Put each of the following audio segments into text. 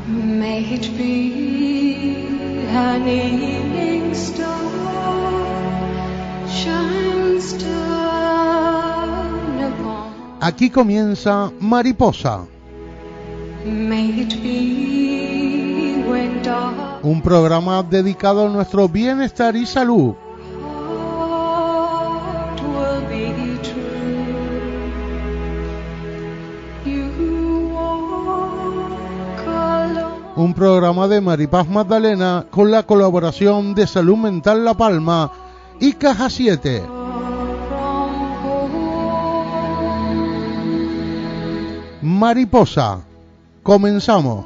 May it be an evening star, shines down upon. Aquí comienza Mariposa. May it be when dark Un programa dedicado a nuestro bienestar y salud. heart will be true. You walk alone. Un programa de Maripaz Magdalena con la colaboración de Salud Mental La Palma y Caja 7. Mariposa. Comenzamos.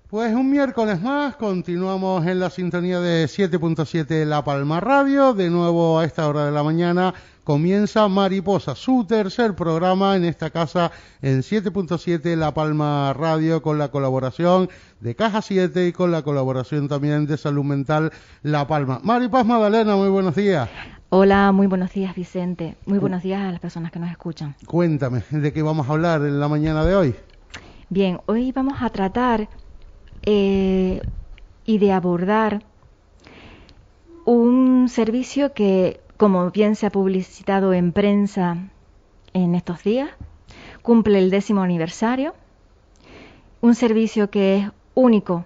Pues un miércoles más, continuamos en la sintonía de 7.7 La Palma Radio. De nuevo a esta hora de la mañana comienza Mariposa, su tercer programa en esta casa en 7.7 La Palma Radio, con la colaboración de Caja 7 y con la colaboración también de Salud Mental La Palma. Maripaz Magdalena, muy buenos días. Hola, muy buenos días, Vicente. Muy buenos días a las personas que nos escuchan. Cuéntame, ¿de qué vamos a hablar en la mañana de hoy? Bien, hoy vamos a tratar y de abordar un servicio que, como bien se ha publicitado en prensa en estos días, cumple el 10º aniversario. Un servicio que es único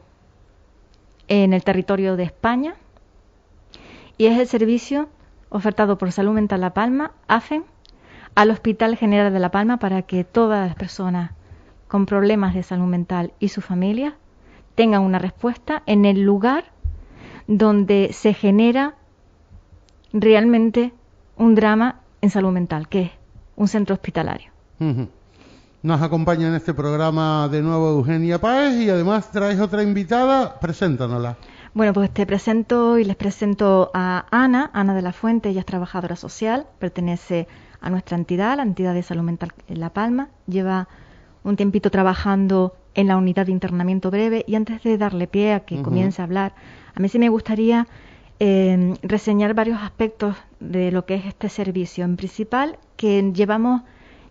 en el territorio de España y es el servicio ofertado por Salud Mental La Palma, AFEN, al Hospital General de La Palma, para que todas las personas con problemas de salud mental y sus familias tengan una respuesta en el lugar donde se genera realmente un drama en salud mental, que es un centro hospitalario. Nos acompaña en este programa de nuevo Eugenia Páez y además traes otra invitada. Preséntanosla. Bueno, pues te presento y les presento a Ana de la Fuente. Ella es trabajadora social, pertenece a nuestra entidad, la entidad de salud mental en La Palma. Lleva un tiempito trabajando en la unidad de internamiento breve, y antes de darle pie a que comience a hablar, a mí sí me gustaría reseñar varios aspectos de lo que es este servicio. En principal, que llevamos,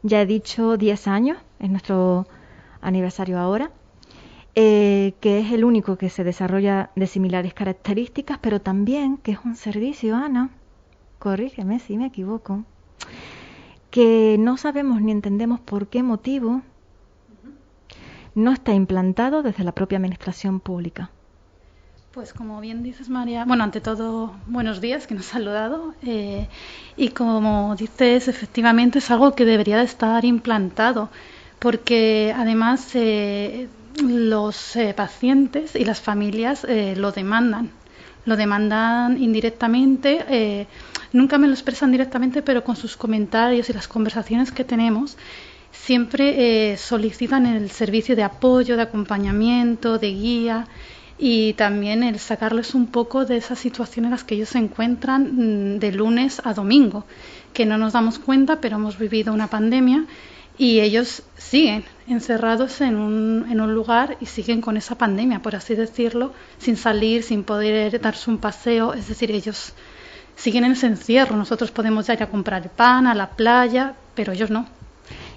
ya he dicho, 10 años, es nuestro aniversario ahora, que es el único que se desarrolla de similares características, pero también que es un servicio, Ana, corrígeme si me equivoco, que no sabemos ni entendemos por qué motivo no está implantado desde la propia administración pública. Pues como bien dices, María, bueno, ante todo, buenos días, que nos has saludado. Y como dices, efectivamente es algo que debería de estar implantado, porque además los pacientes y las familias lo demandan indirectamente. Nunca me lo expresan directamente, pero con sus comentarios y las conversaciones que tenemos, siempre solicitan el servicio de apoyo, de acompañamiento, de guía, y también el sacarles un poco de esa situación en las que ellos se encuentran de lunes a domingo, que no nos damos cuenta, pero hemos vivido una pandemia y ellos siguen encerrados en un lugar y siguen con esa pandemia, por así decirlo, sin salir, sin poder darse un paseo. Es decir, ellos siguen en ese encierro. Nosotros podemos ya ir a comprar el pan, a la playa, pero ellos no.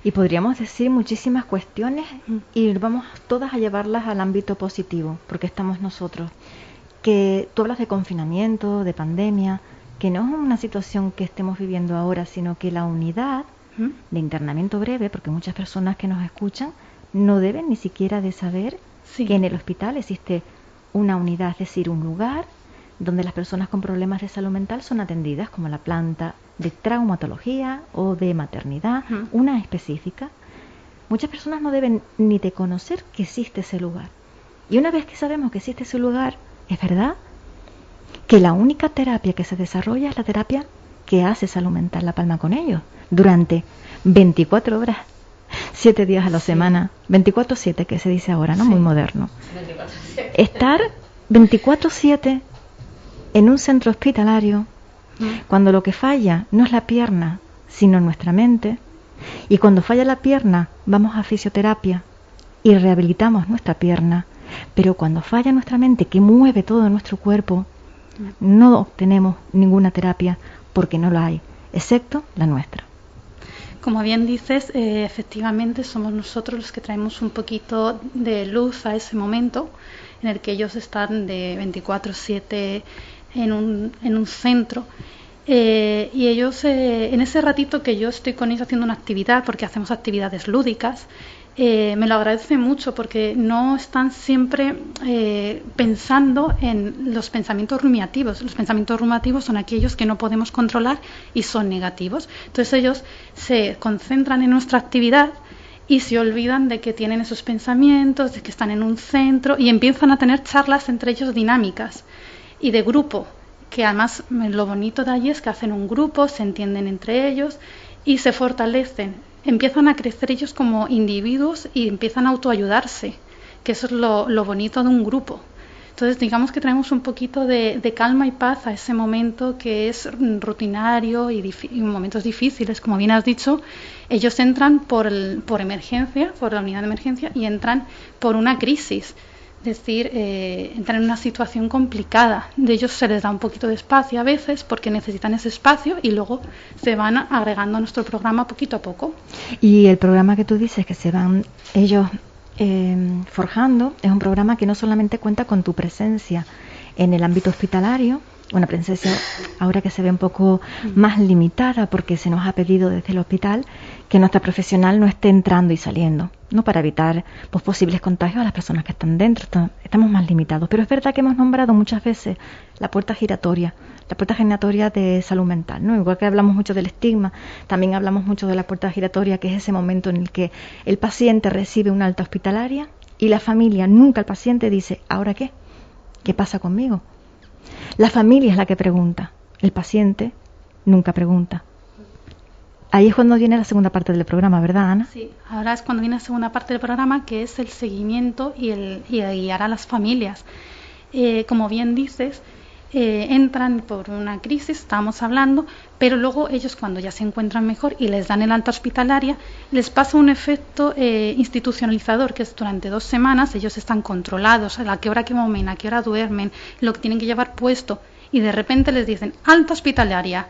Y podríamos decir muchísimas cuestiones y vamos todas a llevarlas al ámbito positivo, porque estamos nosotros. Que tú hablas de confinamiento, de pandemia, que no es una situación que estemos viviendo ahora, sino que la unidad de internamiento breve, porque muchas personas que nos escuchan no deben ni siquiera de saber que en el hospital existe una unidad, es decir, un lugar donde las personas con problemas de salud mental son atendidas, como la planta de traumatología o de maternidad, una específica. Muchas personas no deben ni de conocer que existe ese lugar. Y una vez que sabemos que existe ese lugar, es verdad que la única terapia que se desarrolla es la terapia que hace Salud Mental La Palma con ellos, durante 24 horas, 7 días a la semana, 24/7 que se dice ahora, ¿no? Muy moderno. 24/7. Estar 24/7 en un centro hospitalario, cuando lo que falla no es la pierna, sino nuestra mente, y cuando falla la pierna vamos a fisioterapia y rehabilitamos nuestra pierna, pero cuando falla nuestra mente, que mueve todo nuestro cuerpo, No tenemos ninguna terapia porque no la hay, excepto la nuestra. Como bien dices, efectivamente somos nosotros los que traemos un poquito de luz a ese momento en el que ellos están de 24/7 en un centro. Y ellos, en ese ratito que yo estoy con ellos haciendo una actividad, porque hacemos actividades lúdicas, me lo agradece mucho porque no están siempre pensando en los pensamientos rumiativos. Los pensamientos rumiativos son aquellos que no podemos controlar y son negativos. Entonces ellos se concentran en nuestra actividad y se olvidan de que tienen esos pensamientos, de que están en un centro y empiezan a tener charlas entre ellos dinámicas y de grupo, que además lo bonito de allí es que hacen un grupo, se entienden entre ellos y se fortalecen. Empiezan a crecer ellos como individuos y empiezan a autoayudarse, que eso es lo bonito de un grupo. Entonces digamos que traemos un poquito de calma y paz a ese momento que es rutinario y momentos difíciles. Como bien has dicho, ellos entran por emergencia, por la unidad de emergencia y entran por una crisis. Es decir, entran en una situación complicada. De ellos se les da un poquito de espacio a veces porque necesitan ese espacio y luego se van agregando a nuestro programa poquito a poco. Y el programa que tú dices que se van ellos forjando es un programa que no solamente cuenta con tu presencia en el ámbito hospitalario, una presencia ahora que se ve un poco más limitada porque se nos ha pedido desde el hospital que nuestra profesional no esté entrando y saliendo, no, para evitar pues, posibles contagios a las personas que están dentro. Estamos más limitados, pero es verdad que hemos nombrado muchas veces la puerta giratoria de salud mental, ¿no? Igual que hablamos mucho del estigma, también hablamos mucho de la puerta giratoria, que es ese momento en el que el paciente recibe una alta hospitalaria y la familia, nunca el paciente dice, ¿ahora qué? ¿Qué pasa conmigo? La familia es la que pregunta, el paciente nunca pregunta. Ahí es cuando viene la segunda parte del programa, ¿verdad, Ana? Sí, ahora es cuando viene la segunda parte del programa, que es el seguimiento y el guiar a las familias. Como bien dices, entran por una crisis, estábamos hablando, pero luego ellos cuando ya se encuentran mejor y les dan el alta hospitalaria, les pasa un efecto institucionalizador, que es durante 2 semanas ellos están controlados, a qué hora que comen, a qué hora duermen, lo que tienen que llevar puesto, y de repente les dicen alta hospitalaria.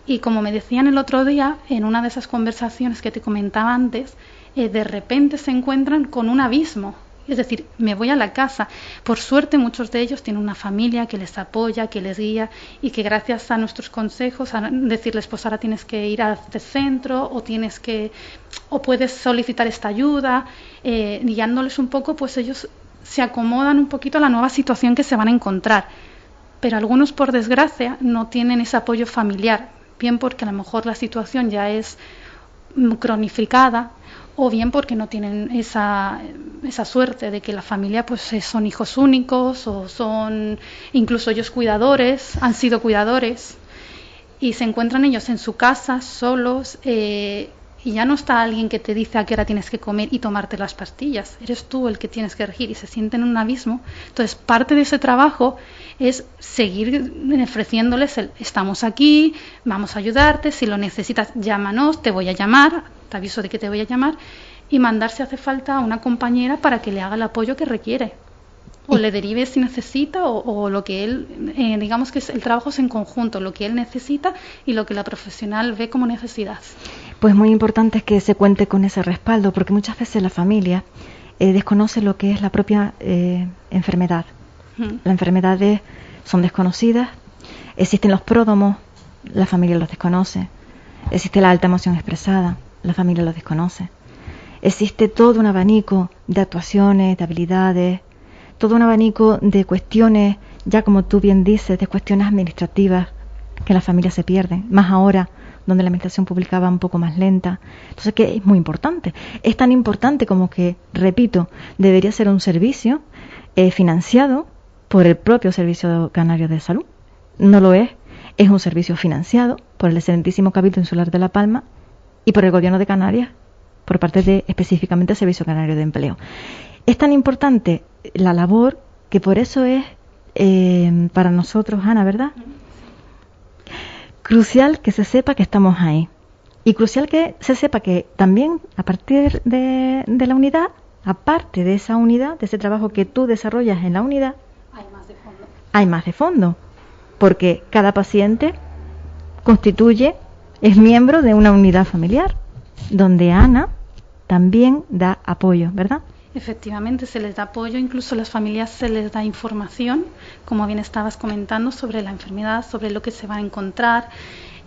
Y como me decían el otro día, en una de esas conversaciones que te comentaba antes, de repente se encuentran con un abismo. Es decir, me voy a la casa. Por suerte muchos de ellos tienen una familia que les apoya, que les guía y que gracias a nuestros consejos, a decirles pues ahora tienes que ir a este centro o puedes solicitar esta ayuda, guiándoles un poco, pues ellos se acomodan un poquito a la nueva situación que se van a encontrar. Pero algunos, por desgracia, no tienen ese apoyo familiar, bien porque a lo mejor la situación ya es cronificada, o bien porque no tienen esa suerte de que la familia pues son hijos únicos o son incluso ellos cuidadores, han sido cuidadores y se encuentran ellos en su casa solos y ya no está alguien que te dice a qué hora tienes que comer y tomarte las pastillas, eres tú el que tienes que regir y se sienten en un abismo. Entonces parte de ese trabajo es seguir ofreciéndoles estamos aquí, vamos a ayudarte, si lo necesitas llámanos, te voy a llamar, te aviso de que te voy a llamar, y mandar si hace falta a una compañera para que le haga el apoyo que requiere o le derive si necesita o lo que él, digamos que el trabajo es en conjunto, lo que él necesita y lo que la profesional ve como necesidad. Pues muy importante es que se cuente con ese respaldo, porque muchas veces la familia desconoce lo que es la propia enfermedad. Las enfermedades son desconocidas, existen los pródomos, la familia los desconoce, existe la alta emoción expresada, la familia los desconoce, existe todo un abanico de actuaciones, de habilidades, todo un abanico de cuestiones, ya como tú bien dices, de cuestiones administrativas que la familia se pierde, más ahora donde la administración pública va un poco más lenta. Entonces, que es muy importante. Es tan importante como que, repito, debería ser un servicio financiado por el propio Servicio Canario de Salud. No lo es un servicio financiado por el excelentísimo Cabildo Insular de La Palma y por el Gobierno de Canarias, por parte de específicamente el Servicio Canario de Empleo. Es tan importante la labor que por eso es para nosotros, Ana, ¿verdad? Crucial que se sepa que estamos ahí. Y crucial que se sepa que también a partir de la unidad, aparte de esa unidad, de ese trabajo que tú desarrollas en la unidad, hay más de fondo. porque cada paciente es miembro de una unidad familiar, donde Ana también da apoyo, ¿verdad? Efectivamente, se les da apoyo, incluso a las familias se les da información, como bien estabas comentando, sobre la enfermedad, sobre lo que se va a encontrar,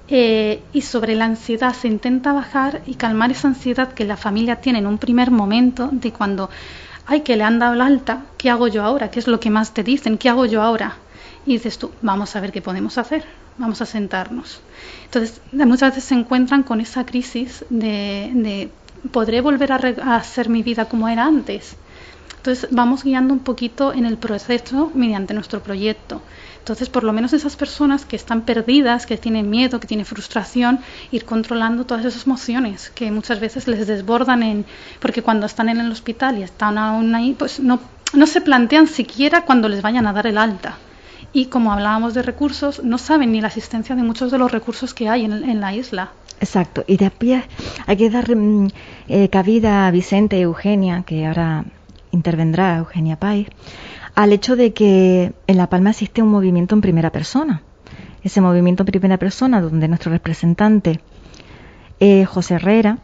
y sobre la ansiedad. Se intenta bajar y calmar esa ansiedad que la familia tiene en un primer momento de cuando, ay, que le han dado el alta, ¿qué hago yo ahora? ¿Qué es lo que más te dicen? ¿Qué hago yo ahora? Y dices tú, vamos a ver qué podemos hacer, vamos a sentarnos. Entonces, muchas veces se encuentran con esa crisis de ¿podré volver a hacer mi vida como era antes? Entonces, vamos guiando un poquito en el proceso mediante nuestro proyecto. Entonces, por lo menos esas personas que están perdidas, que tienen miedo, que tienen frustración, ir controlando todas esas emociones que muchas veces les desbordan porque cuando están en el hospital y están aún ahí, pues no se plantean siquiera cuando les vayan a dar el alta. Y como hablábamos de recursos, no saben ni la existencia de muchos de los recursos que hay en la isla. Exacto, y de a pie hay que dar cabida a Vicente y Eugenia, que ahora intervendrá Eugenia Pais, al hecho de que en La Palma existe un movimiento en primera persona. Ese movimiento en primera persona, donde nuestro representante José Herrera,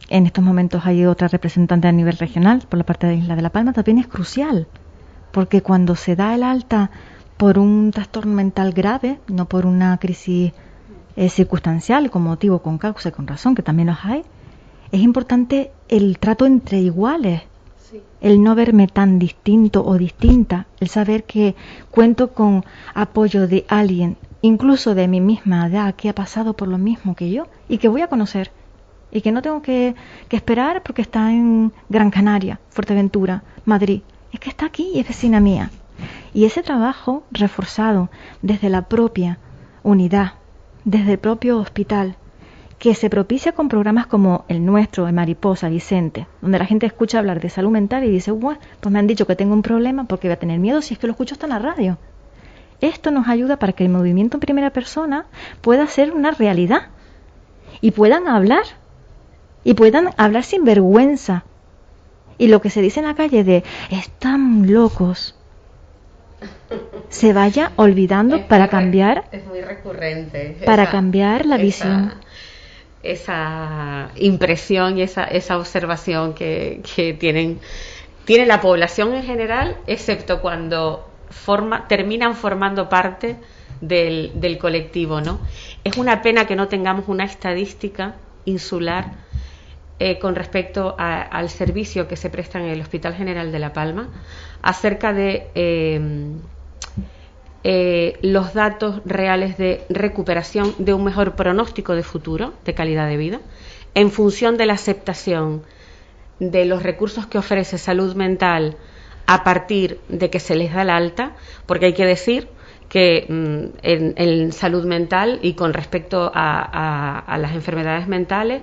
en estos momentos hay otra representante a nivel regional por la parte de la isla de La Palma, también es crucial, porque cuando se da el alta por un trastorno mental grave, no por una crisis circunstancial, con motivo, con causa y con razón, que también los hay, es importante el trato entre iguales, sí. El no verme tan distinto o distinta, el saber que cuento con apoyo de alguien, incluso de mi misma edad, que ha pasado por lo mismo que yo y que voy a conocer, y que no tengo que esperar porque está en Gran Canaria, Fuerteventura, Madrid, es que está aquí y es vecina mía. Y ese trabajo reforzado desde la propia unidad, desde el propio hospital, que se propicia con programas como el nuestro, el Mariposa, Vicente, donde la gente escucha hablar de salud mental y dice, bueno, pues me han dicho que tengo un problema porque voy a tener miedo si es que lo escucho hasta en la radio. Esto nos ayuda para que el movimiento en primera persona pueda ser una realidad y puedan hablar sin vergüenza. Y lo que se dice en la calle de están locos, se vaya olvidando para cambiar. Es muy recurrente. Para cambiar la visión. Esa impresión y esa observación que tiene la población en general, excepto cuando terminan formando parte del colectivo, ¿no? Es una pena que no tengamos una estadística insular con respecto al servicio que se presta en el Hospital General de La Palma acerca de los datos reales de recuperación, de un mejor pronóstico de futuro, de calidad de vida, en función de la aceptación de los recursos que ofrece salud mental a partir de que se les da el alta, porque hay que decir que en salud mental y con respecto a las enfermedades mentales,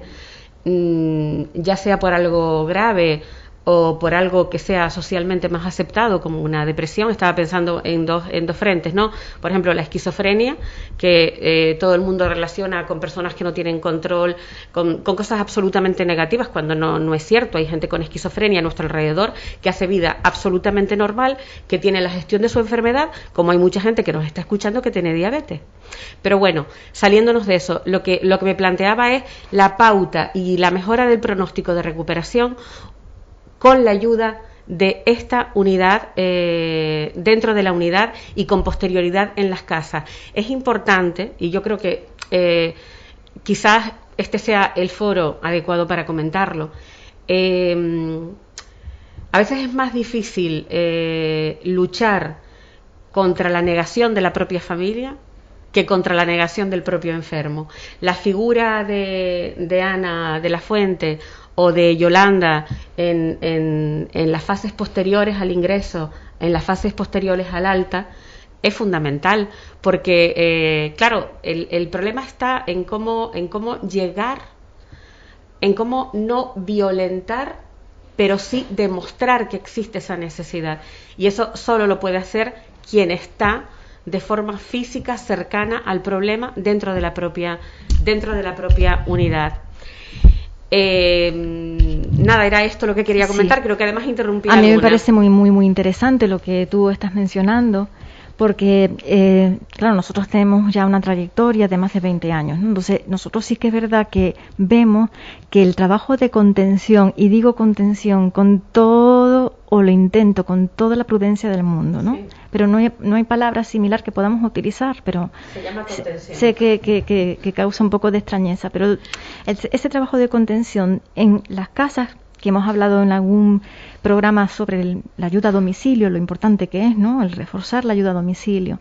ya sea por algo grave o por algo que sea socialmente más aceptado como una depresión, estaba pensando en dos frentes, ¿no? Por ejemplo, la esquizofrenia, que todo el mundo relaciona con personas que no tienen control, con cosas absolutamente negativas, cuando no es cierto. Hay gente con esquizofrenia a nuestro alrededor que hace vida absolutamente normal, que tiene la gestión de su enfermedad, como hay mucha gente que nos está escuchando que tiene diabetes. Pero bueno, saliéndonos de eso, lo que me planteaba es la pauta y la mejora del pronóstico de recuperación con la ayuda de esta unidad, dentro de la unidad y con posterioridad en las casas. Es importante, y yo creo que quizás este sea el foro adecuado para comentarlo, a veces es más difícil luchar contra la negación de la propia familia que contra la negación del propio enfermo. La figura de Ana de la Fuente o de Yolanda en las fases posteriores al ingreso, en las fases posteriores al alta, es fundamental, porque claro, el problema está en cómo llegar, en cómo no violentar, pero sí demostrar que existe esa necesidad, y eso solo lo puede hacer quien está de forma física cercana al problema dentro de la propia unidad. Nada, era esto lo que quería comentar. Sí. Creo que además interrumpí. A mí me parece muy muy muy interesante lo que tú estás mencionando, porque, claro, nosotros tenemos ya una trayectoria de más de 20 años, ¿no? Entonces, nosotros sí que es verdad que vemos que el trabajo de contención, y digo contención con todo, o lo intento con toda la prudencia del mundo, ¿no? Sí. Pero no hay palabra similar que podamos utilizar, pero se llama contención. Sé que causa un poco de extrañeza, pero ese trabajo de contención en las casas, que hemos hablado en algún programa sobre la ayuda a domicilio, lo importante que es, ¿no? El reforzar la ayuda a domicilio.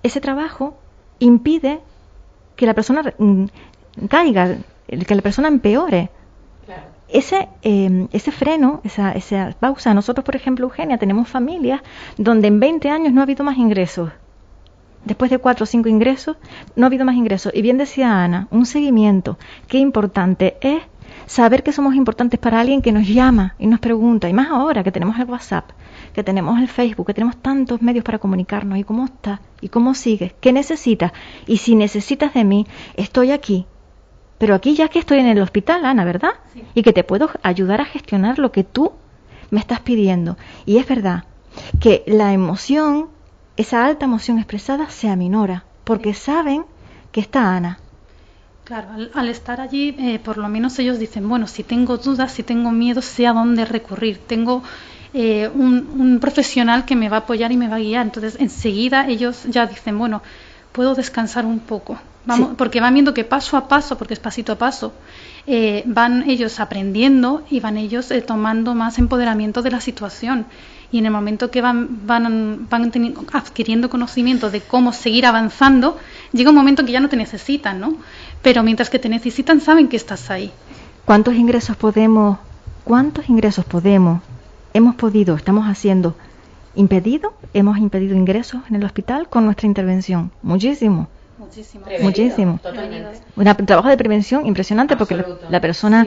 Ese trabajo impide que la persona caiga, que la persona empeore. Claro. Ese freno, esa pausa. Nosotros, por ejemplo, Eugenia, tenemos familias donde en 20 años no ha habido más ingresos. Después de 4 o 5 ingresos, no ha habido más ingresos. Y bien decía Ana, un seguimiento. Qué importante es saber que somos importantes para alguien que nos llama y nos pregunta, y más ahora que tenemos el WhatsApp, que tenemos el Facebook, que tenemos tantos medios para comunicarnos, y cómo estás, y cómo sigues, qué necesitas, y si necesitas de mí, estoy aquí, pero aquí ya que estoy en el hospital, Ana, ¿verdad? Sí. Y que te puedo ayudar a gestionar lo que tú me estás pidiendo. Y es verdad que la emoción, esa alta emoción expresada, se aminora, porque saben que está Ana. Claro, al estar allí, por lo menos ellos dicen, bueno, si tengo dudas, si tengo miedo, sé a dónde recurrir. Tengo un profesional que me va a apoyar y me va a guiar. Entonces, enseguida ellos ya dicen, bueno, puedo descansar un poco. Vamos, sí. Porque van viendo que paso a paso, porque es pasito a paso, van ellos aprendiendo y van ellos tomando más empoderamiento de la situación. Y en el momento que van adquiriendo conocimiento de cómo seguir avanzando, llega un momento que ya no te necesitan, ¿no? Pero mientras que te necesitan, saben que estás ahí. ¿Cuántos ingresos estamos haciendo? Hemos impedido ingresos en el hospital con nuestra intervención. Muchísimo. Muchísimo. Un trabajo de prevención impresionante. Absoluto. Porque la persona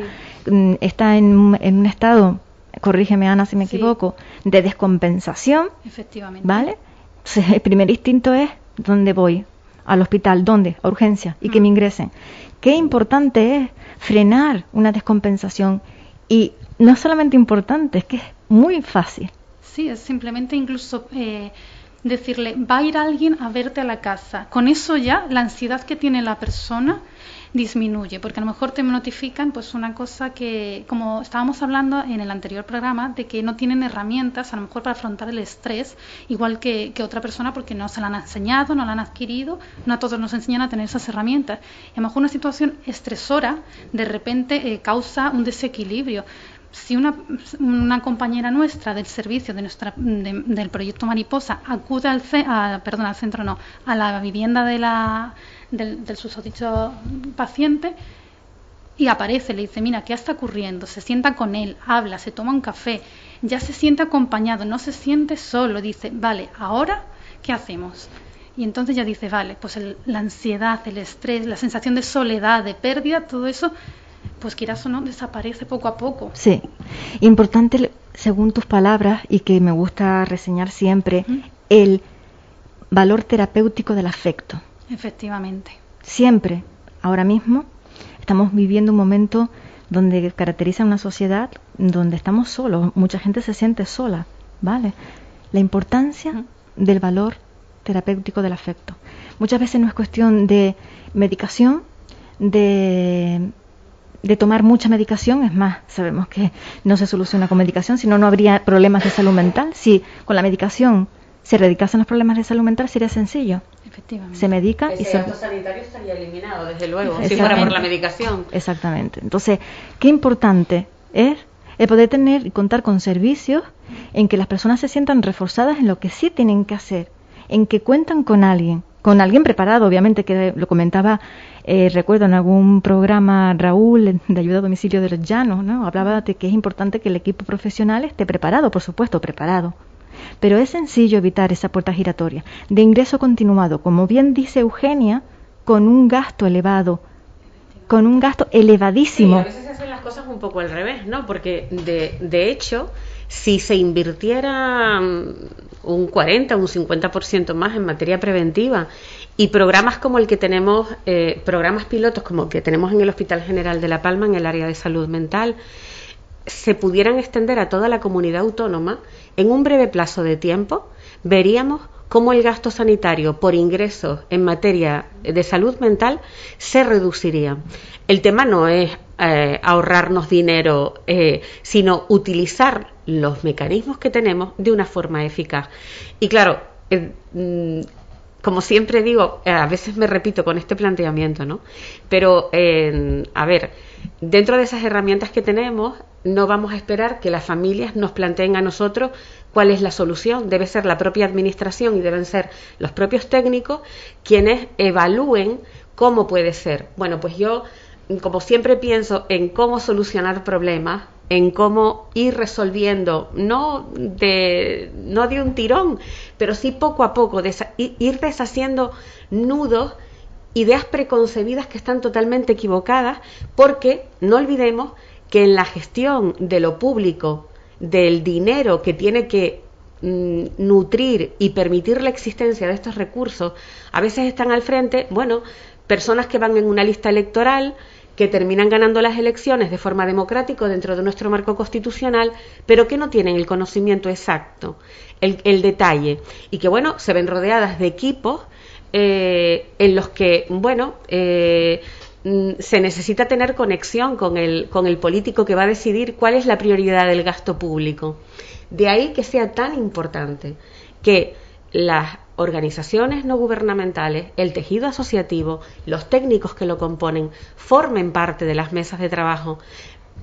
está en un estado, corrígeme Ana si me equivoco, de descompensación. Efectivamente. ¿Vale? Entonces, el primer instinto es, ¿dónde voy? Al hospital, ¿dónde? A urgencia, y que me ingresen. Qué importante es frenar una descompensación, y no solamente importante, es que es muy fácil. Sí, es simplemente incluso decirle, va a ir alguien a verte a la casa. Con eso ya la ansiedad que tiene la persona disminuye, porque a lo mejor te notifican pues una cosa que, como estábamos hablando en el anterior programa, de que no tienen herramientas a lo mejor para afrontar el estrés igual que otra persona, porque no se la han enseñado, no la han adquirido, no a todos nos enseñan a tener esas herramientas, y a lo mejor una situación estresora de repente causa un desequilibrio. Si una compañera nuestra del servicio del proyecto Mariposa acude a la vivienda del susodicho paciente y aparece, le dice, mira, ¿qué está ocurriendo? Se sienta con él, habla, se toma un café, ya se siente acompañado, no se siente solo, dice, vale, ¿ahora qué hacemos? Y entonces ya dice, vale, pues la ansiedad, el estrés, la sensación de soledad, de pérdida, todo eso, pues quieras o no, desaparece poco a poco. Sí, importante, según tus palabras, y que me gusta reseñar siempre, el valor terapéutico del afecto. Efectivamente. Siempre, ahora mismo, estamos viviendo un momento donde caracteriza una sociedad donde estamos solos, mucha gente se siente sola, ¿vale? La importancia del valor terapéutico del afecto. Muchas veces no es cuestión de medicación, de tomar mucha medicación, es más, sabemos que no se soluciona con medicación, si no, no habría problemas de salud mental. Si con la medicación se erradicasen los problemas de salud mental, sería sencillo. Efectivamente. Se medica y el gasto sanitario estaría eliminado, desde luego, si fuera por la medicación. Exactamente. Entonces, qué importante es el poder tener y contar con servicios en que las personas se sientan reforzadas en lo que sí tienen que hacer, en que cuentan con alguien preparado, obviamente, que lo comentaba, recuerdo en algún programa Raúl de ayuda a domicilio de los Llanos, ¿no? Hablaba de que es importante que el equipo profesional esté preparado, por supuesto, preparado. Pero es sencillo evitar esa puerta giratoria de ingreso continuado, como bien dice Eugenia, con un gasto elevado, con un gasto elevadísimo. Sí, a veces se hacen las cosas un poco al revés, ¿no? Porque de hecho, si se invirtiera un 40, un 50% más en materia preventiva, y programas como el que tenemos, programas pilotos como el que tenemos en el Hospital General de La Palma, en el área de salud mental, se pudieran extender a toda la comunidad autónoma, en un breve plazo de tiempo veríamos cómo el gasto sanitario por ingresos en materia de salud mental se reduciría. El tema no es ahorrarnos dinero, sino utilizar los mecanismos que tenemos de una forma eficaz. Y claro, como siempre digo, a veces me repito con este planteamiento, ¿no? Pero, a ver, dentro de esas herramientas que tenemos, no vamos a esperar que las familias nos planteen a nosotros cuál es la solución. Debe ser la propia administración y deben ser los propios técnicos quienes evalúen cómo puede ser. Bueno, pues yo, como siempre, pienso en cómo solucionar problemas, en cómo ir resolviendo, no de un tirón, pero sí poco a poco, ir deshaciendo nudos, ideas preconcebidas que están totalmente equivocadas, porque no olvidemos que en la gestión de lo público, del dinero que tiene que nutrir y permitir la existencia de estos recursos, a veces están al frente, bueno, personas que van en una lista electoral, que terminan ganando las elecciones de forma democrática dentro de nuestro marco constitucional, pero que no tienen el conocimiento exacto, el detalle, y que, bueno, se ven rodeadas de equipos en los que, bueno, se necesita tener conexión con el político que va a decidir cuál es la prioridad del gasto público. De ahí que sea tan importante que las organizaciones no gubernamentales, el tejido asociativo, los técnicos que lo componen, formen parte de las mesas de trabajo.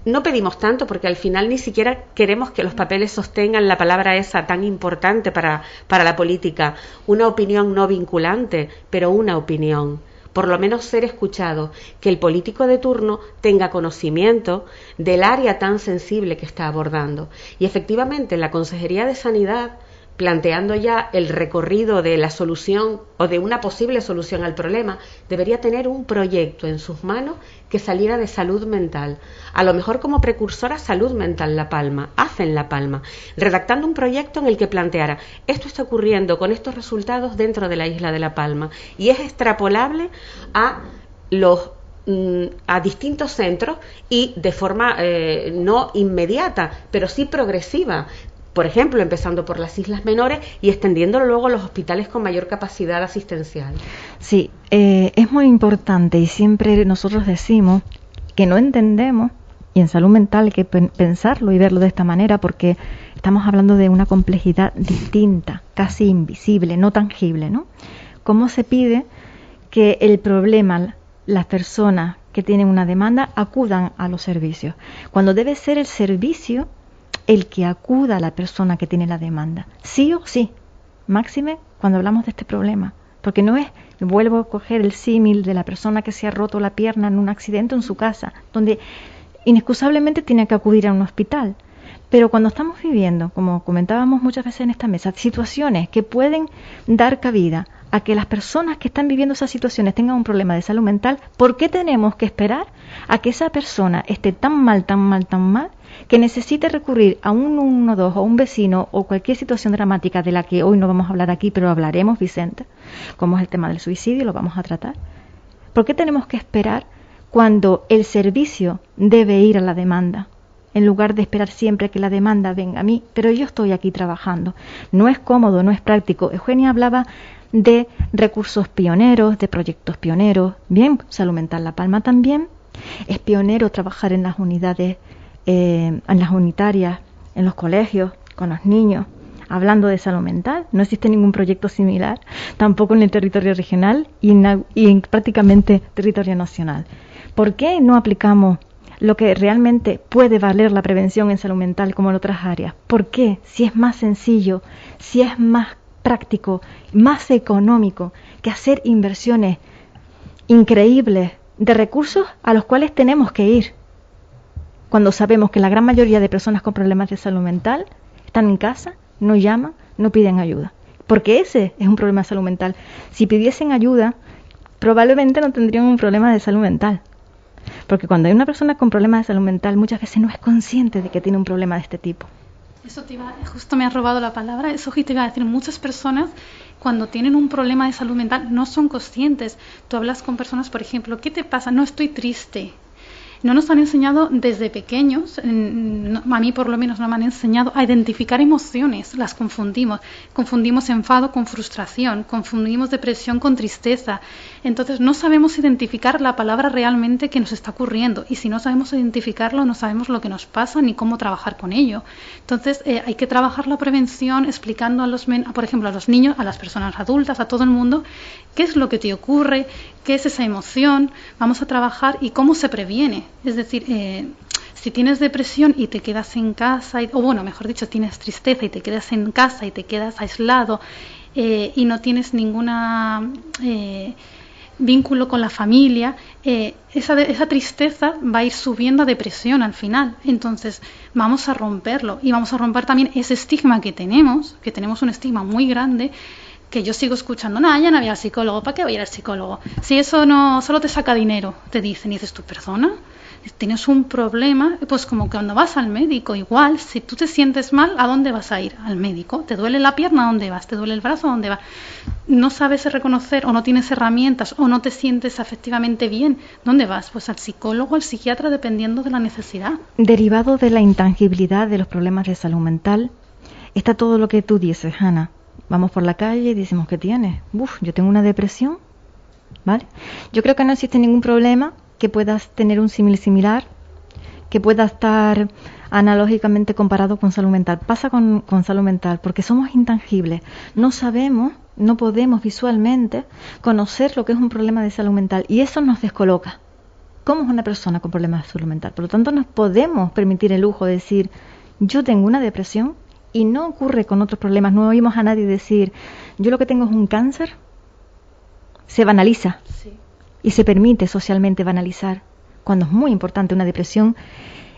No pedimos tanto porque al final ni siquiera queremos que los papeles sostengan la palabra esa tan importante para la política, una opinión no vinculante, pero una opinión. Por lo menos ser escuchado, que el político de turno tenga conocimiento del área tan sensible que está abordando. Y efectivamente, la Consejería de Sanidad, planteando ya el recorrido de la solución o de una posible solución al problema, debería tener un proyecto en sus manos que saliera de salud mental. A lo mejor como precursora Salud Mental La Palma, hacen La Palma, redactando un proyecto en el que planteara: esto está ocurriendo con estos resultados dentro de la isla de La Palma, y es extrapolable a distintos centros y de forma no inmediata, pero sí progresiva. Por ejemplo, empezando por las islas menores y extendiéndolo luego a los hospitales con mayor capacidad asistencial. Sí, es muy importante, y siempre nosotros decimos que no entendemos, y en salud mental hay que pensarlo y verlo de esta manera, porque estamos hablando de una complejidad distinta, casi invisible, no tangible, ¿no? ¿Cómo se pide que el problema, las personas que tienen una demanda, acudan a los servicios, cuando debe ser el servicio el que acuda a la persona que tiene la demanda, sí o sí, máxime cuando hablamos de este problema, porque no es, vuelvo a coger el símil de la persona que se ha roto la pierna en un accidente en su casa, donde inexcusablemente tiene que acudir a un hospital. Pero cuando estamos viviendo, como comentábamos muchas veces en esta mesa, situaciones que pueden dar cabida a que las personas que están viviendo esas situaciones tengan un problema de salud mental, ¿por qué tenemos que esperar a que esa persona esté tan mal, que necesite recurrir a un 112 o un vecino o cualquier situación dramática de la que hoy no vamos a hablar aquí, pero hablaremos, Vicente, como es el tema del suicidio, lo vamos a tratar? ¿Por qué tenemos que esperar cuando el servicio debe ir a la demanda, en lugar de esperar siempre que la demanda venga a mí? Pero yo estoy aquí trabajando. No es cómodo, no es práctico. Eugenia hablaba de recursos pioneros, de proyectos pioneros. Bien, Salud Mental La Palma también es pionero trabajar en las unidades, en las unitarias, en los colegios, con los niños, hablando de salud mental. No existe ningún proyecto similar, tampoco en el territorio regional y en prácticamente territorio nacional. ¿Por qué no aplicamos lo que realmente puede valer la prevención en salud mental como en otras áreas? ¿Por qué? Si es más sencillo, si es más práctico, más económico que hacer inversiones increíbles de recursos a los cuales tenemos que ir, cuando sabemos que la gran mayoría de personas con problemas de salud mental están en casa, no llaman, no piden ayuda, porque ese es un problema de salud mental. Si pidiesen ayuda, probablemente no tendrían un problema de salud mental, porque cuando hay una persona con problemas de salud mental muchas veces no es consciente de que tiene un problema de este tipo. Justo me has robado la palabra. Eso que te iba a decir, muchas personas cuando tienen un problema de salud mental no son conscientes. Tú hablas con personas, por ejemplo, ¿qué te pasa? No, estoy triste. no nos han enseñado desde pequeños, a mí por lo menos no me han enseñado a identificar emociones, las confundimos enfado con frustración, confundimos depresión con tristeza, entonces no sabemos identificar la palabra realmente que nos está ocurriendo, y si no sabemos identificarlo no sabemos lo que nos pasa ni cómo trabajar con ello. Entonces hay que trabajar la prevención explicando por ejemplo, a los niños, a las personas adultas, a todo el mundo, qué es lo que te ocurre, qué es esa emoción, vamos a trabajar y cómo se previene. Es decir, si tienes depresión y te quedas en casa, o bueno, mejor dicho, tienes tristeza y te quedas en casa y te quedas aislado y no tienes ninguna vínculo con la familia, esa tristeza va a ir subiendo a depresión al final. Entonces vamos a romperlo y vamos a romper también ese estigma que tenemos un estigma muy grande, que yo sigo escuchando, no, ya no voy al psicólogo, ¿para qué voy a ir al psicólogo? Si eso no, solo te saca dinero, te dicen, y dices tú, perdona, tienes un problema, pues como que cuando vas al médico, igual, si tú te sientes mal, ¿a dónde vas a ir? Al médico. ¿Te duele la pierna? ¿A dónde vas? ¿Te duele el brazo? ¿A dónde vas? No sabes reconocer o no tienes herramientas o no te sientes afectivamente bien, ¿dónde vas? Pues al psicólogo, al psiquiatra, dependiendo de la necesidad. Derivado de la intangibilidad de los problemas de salud mental, está todo lo que tú dices, Ana. Vamos por la calle y decimos, ¿qué tienes? Yo tengo una depresión, ¿vale? Yo creo que no existe ningún problema que puedas tener un símil similar, que pueda estar analógicamente comparado con salud mental. Pasa con salud mental, porque somos intangibles. No sabemos, no podemos visualmente conocer lo que es un problema de salud mental, y eso nos descoloca. ¿Cómo es una persona con problemas de salud mental? Por lo tanto, nos podemos permitir el lujo de decir, yo tengo una depresión, y no ocurre con otros problemas. No oímos a nadie decir, yo lo que tengo es un cáncer. Se banaliza. Sí. Y se permite socialmente banalizar, cuando es muy importante. Una depresión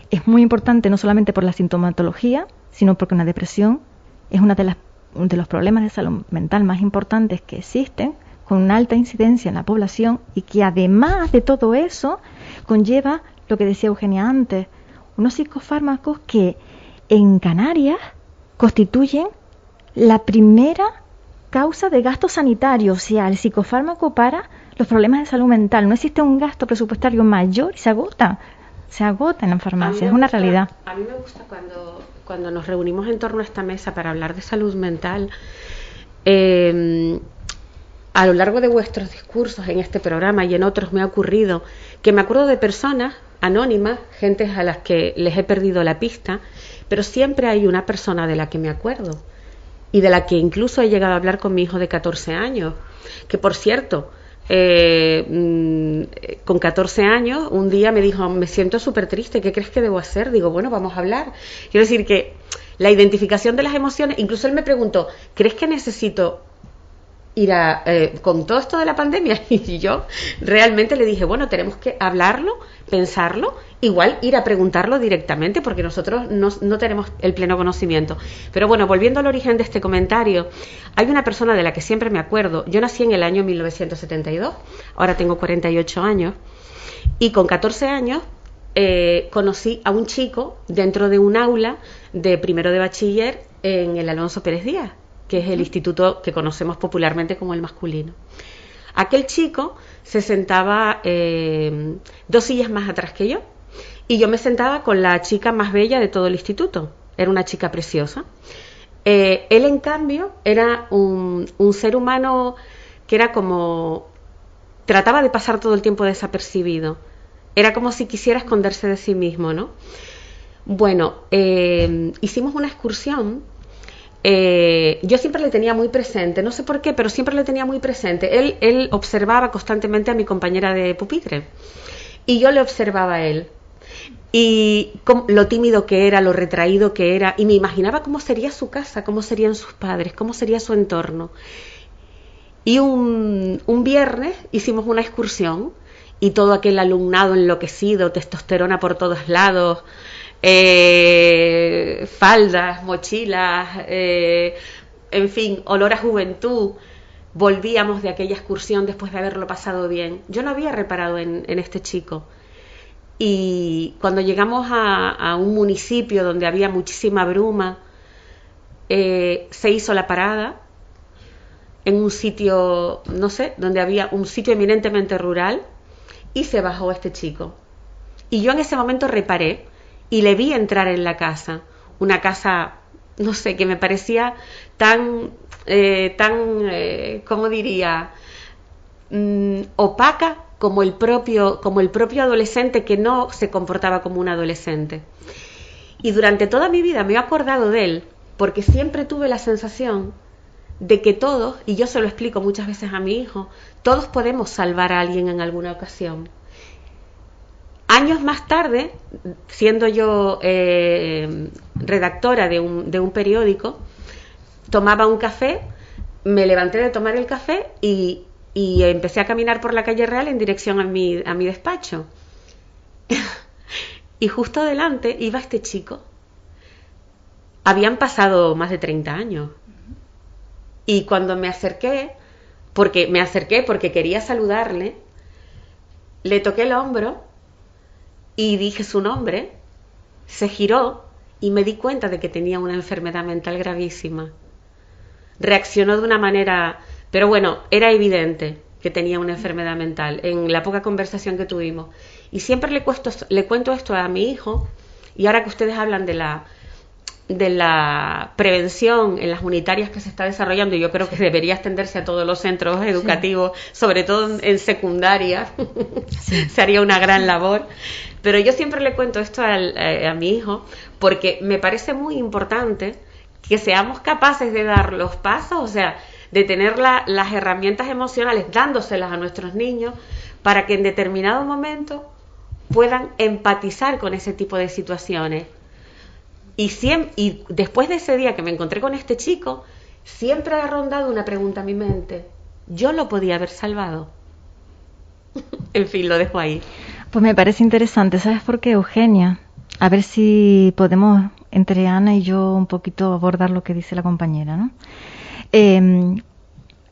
es muy importante no solamente por la sintomatología, sino porque una depresión es uno de los problemas de salud mental más importantes que existen, con una alta incidencia en la población, y que además de todo eso conlleva lo que decía Eugenia antes, unos psicofármacos que en Canarias constituyen la primera causa de gasto sanitario, o sea, el psicofármaco para los problemas de salud mental. No existe un gasto presupuestario mayor y se agota en la farmacia, es una realidad. A mí me gusta cuando nos reunimos en torno a esta mesa para hablar de salud mental, a lo largo de vuestros discursos en este programa y en otros me ha ocurrido que me acuerdo de personas anónimas, gentes a las que les he perdido la pista, pero siempre hay una persona de la que me acuerdo y de la que incluso he llegado a hablar con mi hijo de 14 años, que por cierto, con 14 años un día me dijo, me siento súper triste, ¿qué crees que debo hacer? Digo, bueno, vamos a hablar. Quiero decir que la identificación de las emociones, incluso él me preguntó, ¿crees que necesito ir con todo esto de la pandemia? Y yo realmente le dije, bueno, tenemos que hablarlo, pensarlo, igual ir a preguntarlo directamente, porque nosotros no tenemos el pleno conocimiento. Pero bueno, volviendo al origen de este comentario, hay una persona de la que siempre me acuerdo. Yo nací en el año 1972, ahora tengo 48 años, y con 14 años conocí a un chico dentro de un aula de primero de bachiller en el Alonso Pérez Díaz, que es el instituto que conocemos popularmente como el masculino. Aquel chico se sentaba 2 sillas más atrás que yo, y yo me sentaba con la chica más bella de todo el instituto. Era una chica preciosa. Él, en cambio, era un ser humano que era como... trataba de pasar todo el tiempo desapercibido. Era como si quisiera esconderse de sí mismo, ¿no? Bueno, hicimos una excursión. Yo siempre le tenía muy presente, no sé por qué, pero siempre le tenía muy presente. Él observaba constantemente a mi compañera de pupitre y yo le observaba a él, y lo tímido que era, lo retraído que era, y me imaginaba cómo sería su casa, cómo serían sus padres, cómo sería su entorno. Y un viernes hicimos una excursión y todo aquel alumnado enloquecido, testosterona por todos lados, faldas, mochilas, en fin, olor a juventud. Volvíamos de aquella excursión después de haberlo pasado bien. Yo no había reparado en este chico, y cuando llegamos a un municipio donde había muchísima bruma, se hizo la parada en un sitio, no sé, donde había un sitio eminentemente rural, y se bajó este chico. Y yo en ese momento reparé y le vi entrar en la casa, una casa, no sé, que me parecía tan, ¿cómo diría? Opaca como el propio adolescente que no se comportaba como un adolescente. Y durante toda mi vida me he acordado de él, porque siempre tuve la sensación de que todos, y yo se lo explico muchas veces a mi hijo, todos podemos salvar a alguien en alguna ocasión. Años más tarde, siendo yo redactora de un periódico, tomaba un café, me levanté de tomar el café y empecé a caminar por la calle Real en dirección a mi despacho. Y justo delante iba este chico. Habían pasado más de 30 años. Y cuando me acerqué porque quería saludarle, le toqué el hombro y dije su nombre, se giró y me di cuenta de que tenía una enfermedad mental gravísima. Reaccionó de una manera, pero bueno, era evidente que tenía una enfermedad mental en la poca conversación que tuvimos. Y siempre le cuento esto a mi hijo, y ahora que ustedes hablan de la prevención en las unitarias que se está desarrollando, y yo creo que debería extenderse a todos los centros educativos, sobre todo en secundaria, se haría una gran labor. Pero yo siempre le cuento esto a mi hijo, porque me parece muy importante que seamos capaces de dar los pasos, o sea, de tener las herramientas emocionales, dándoselas a nuestros niños, para que en determinado momento puedan empatizar con ese tipo de situaciones. Y después de ese día que me encontré con este chico, siempre ha rondado una pregunta en mi mente: ¿yo lo podía haber salvado? En fin, lo dejo ahí. Pues me parece interesante. ¿Sabes por qué, Eugenia? A ver si podemos, entre Ana y yo, un poquito abordar lo que dice la compañera, ¿no?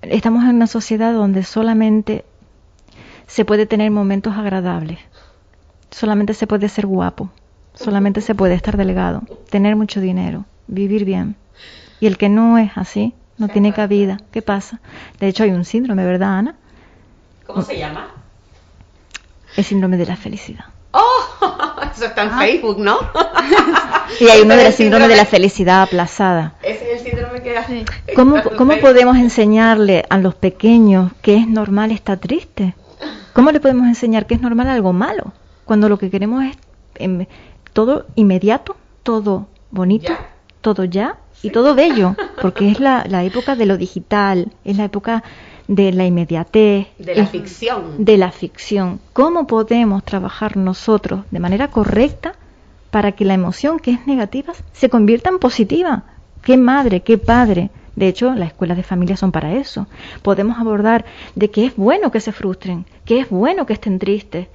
Estamos en una sociedad donde solamente se puede tener momentos agradables, solamente se puede ser guapo, solamente se puede estar delgado, tener mucho dinero, vivir bien. Y el que no es así, no tiene cabida. ¿Qué pasa? De hecho hay un síndrome, ¿verdad, Ana? ¿Cómo se llama? El síndrome de la felicidad. ¡Oh! Eso está en Facebook, ¿no? Y hay uno del síndrome de la felicidad aplazada. Ese es el síndrome que hace. ¿Cómo podemos enseñarle a los pequeños que es normal estar triste? ¿Cómo le podemos enseñar que es normal algo malo? Cuando lo que queremos es todo inmediato, todo bonito, ya. Todo ya y todo bello, porque es la época de lo digital, es la época de la inmediatez, de la ficción. De la ficción. ¿Cómo podemos trabajar nosotros de manera correcta para que la emoción que es negativa se convierta en positiva? ¿Qué madre, qué padre? De hecho, las escuelas de familia son para eso. Podemos abordar de que es bueno que se frustren, que es bueno que estén tristes,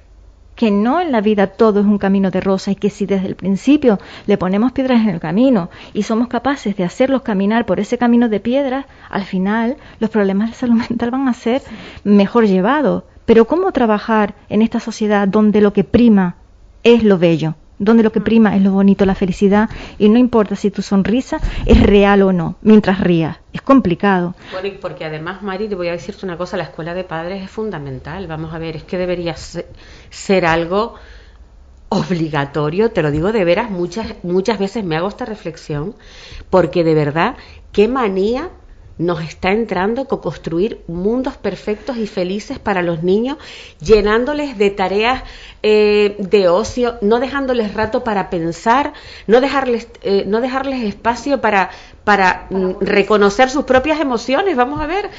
que no en la vida todo es un camino de rosa, y que si desde el principio le ponemos piedras en el camino y somos capaces de hacerlos caminar por ese camino de piedras, al final los problemas de salud mental van a ser mejor llevados. Pero ¿cómo trabajar en esta sociedad donde lo que prima es lo bello? Donde lo que prima es lo bonito, la felicidad, y no importa si tu sonrisa es real o no, mientras rías. Es complicado. Bueno, y porque además, Mari, te voy a decirte una cosa, la escuela de padres es fundamental. Vamos a ver, es que debería ser algo obligatorio, te lo digo de veras, muchas veces me hago esta reflexión, porque de verdad, qué manía nos está entrando con construir mundos perfectos y felices para los niños, llenándoles de tareas de ocio, no dejándoles rato para pensar, no dejarles espacio para reconocer sus propias emociones. Vamos a ver,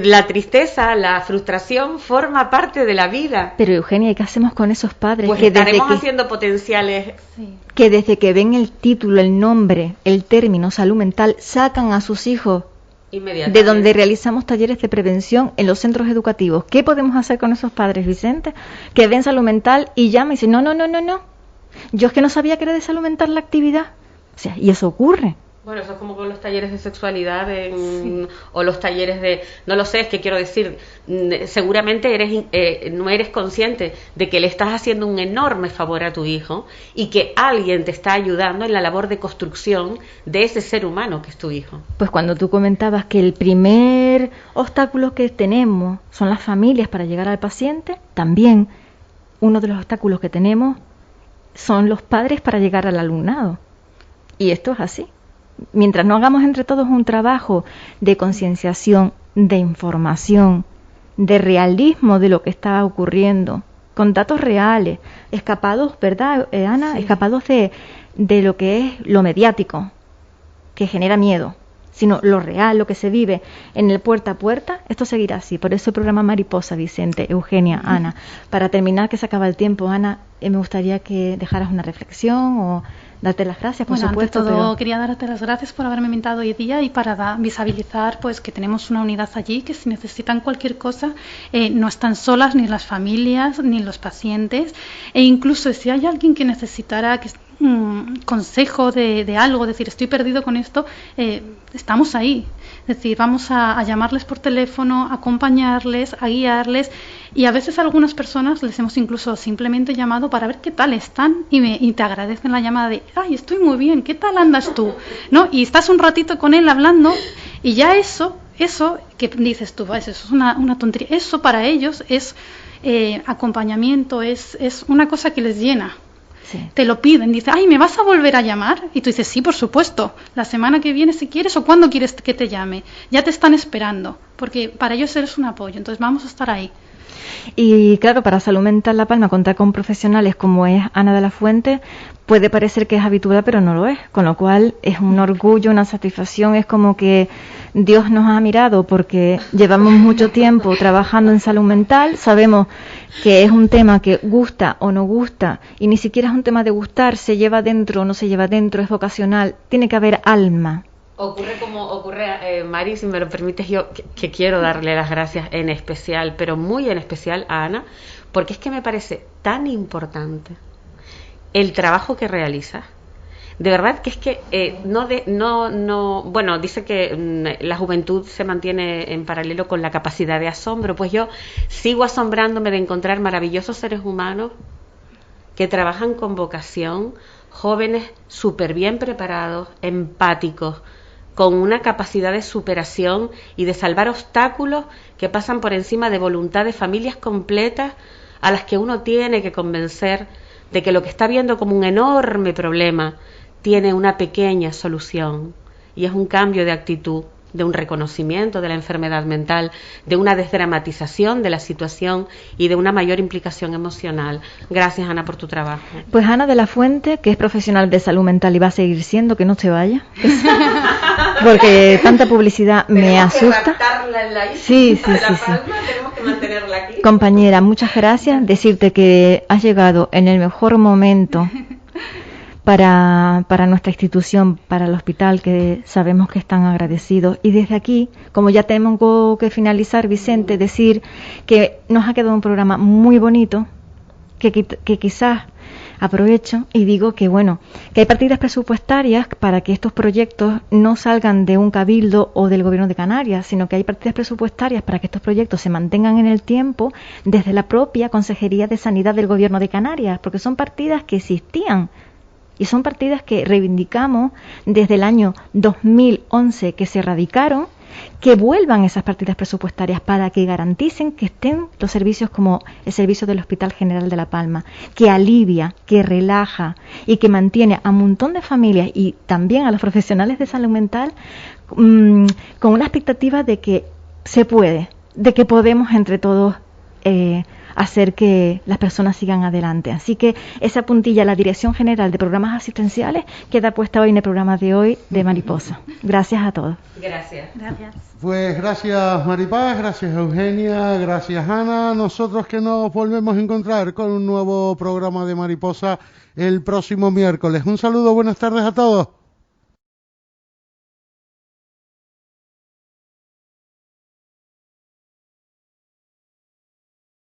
la tristeza, la frustración forma parte de la vida. Pero Eugenia, ¿y qué hacemos con esos padres pues que estaremos haciendo potenciales? Sí. Que desde que ven el título, el nombre, el término salud mental, sacan a sus hijos de donde realizamos talleres de prevención en los centros educativos? ¿Qué podemos hacer con esos padres, Vicente? Que ven salud mental y llaman y dicen, no, yo es que no sabía que era de salud mental la actividad. O sea, y eso ocurre. Bueno, eso es como con los talleres de sexualidad o los talleres de... No lo sé, es que quiero decir, seguramente no eres consciente de que le estás haciendo un enorme favor a tu hijo y que alguien te está ayudando en la labor de construcción de ese ser humano que es tu hijo. Pues cuando tú comentabas que el primer obstáculo que tenemos son las familias para llegar al paciente, también uno de los obstáculos que tenemos son los padres para llegar al alumnado. Y esto es así. Mientras no hagamos entre todos un trabajo de concienciación, de información, de realismo de lo que está ocurriendo, con datos reales, escapados, ¿verdad, Ana? Sí. Escapados de lo que es lo mediático, que genera miedo, sino lo real, lo que se vive en el puerta a puerta, esto seguirá así. Por eso el programa Mariposa, Vicente, Eugenia, Ana. Para terminar, que se acaba el tiempo, Ana, me gustaría que dejaras una reflexión o darte las gracias, por supuesto. Ante todo, quería darte las gracias por haberme invitado hoy día y para visibilizar pues que tenemos una unidad allí, que si necesitan cualquier cosa no están solas ni las familias ni los pacientes, e incluso si hay alguien que necesitara consejo de algo, decir estoy perdido con esto, estamos ahí. Es decir, vamos a llamarles por teléfono, a acompañarles, a guiarles, y a veces a algunas personas les hemos incluso simplemente llamado para ver qué tal están y te agradecen la llamada de ay, estoy muy bien, ¿qué tal andas tú? ¿No? Y estás un ratito con él hablando y ya eso que dices tú, eso es una tontería, eso para ellos es acompañamiento, es una cosa que les llena. Sí. Te lo piden, dice, ay, ¿me vas a volver a llamar? Y tú dices, sí, por supuesto, la semana que viene si quieres o cuando quieres que te llame. Ya te están esperando, porque para ellos eres un apoyo, entonces vamos a estar ahí. Y claro, para Salud Mental La Palma contar con profesionales como es Ana de la Fuente puede parecer que es habitual, pero no lo es, con lo cual es un orgullo, una satisfacción, es como que Dios nos ha mirado porque llevamos mucho tiempo trabajando en salud mental, sabemos que es un tema que gusta o no gusta, y ni siquiera es un tema de gustar, se lleva dentro o no se lleva dentro, es vocacional, tiene que haber alma. Ocurre, Mari, si me lo permites, yo que quiero darle las gracias en especial, pero muy en especial a Ana, porque es que me parece tan importante el trabajo que realiza. De verdad que es que bueno, dice que la juventud se mantiene en paralelo con la capacidad de asombro, pues yo sigo asombrándome de encontrar maravillosos seres humanos que trabajan con vocación, jóvenes súper bien preparados, empáticos, con una capacidad de superación y de salvar obstáculos que pasan por encima de voluntad de familias completas a las que uno tiene que convencer de que lo que está viendo como un enorme problema tiene una pequeña solución, y es un cambio de actitud, de un reconocimiento de la enfermedad mental, de una desdramatización de la situación y de una mayor implicación emocional. Gracias, Ana, por tu trabajo. Pues Ana de la Fuente, que es profesional de salud mental y va a seguir siendo, que no se vaya, porque tanta publicidad me asusta. Sí. Tenemos que mantenerla aquí. Compañera, muchas gracias. Decirte que has llegado en el mejor momento para nuestra institución, para el hospital, que sabemos que están agradecidos. Y desde aquí, como ya tengo que finalizar, Vicente, decir que nos ha quedado un programa muy bonito, que quizás aprovecho y digo que bueno, que hay partidas presupuestarias para que estos proyectos no salgan de un cabildo o del gobierno de Canarias, sino que hay partidas presupuestarias para que estos proyectos se mantengan en el tiempo desde la propia Consejería de Sanidad del gobierno de Canarias, porque son partidas que existían. Y son partidas que reivindicamos desde el año 2011 que se erradicaron, que vuelvan esas partidas presupuestarias para que garanticen que estén los servicios como el servicio del Hospital General de La Palma, que alivia, que relaja y que mantiene a un montón de familias y también a los profesionales de salud mental con una expectativa de que se puede, de que podemos entre todos hacer que las personas sigan adelante. Así que esa puntilla, la Dirección General de Programas Asistenciales, queda puesta hoy en el programa de hoy de Mariposa. Gracias a todos. Gracias. Pues gracias, Maripaz, gracias, Eugenia, gracias, Ana. Nosotros que nos volvemos a encontrar con un nuevo programa de Mariposa el próximo miércoles. Un saludo, buenas tardes a todos.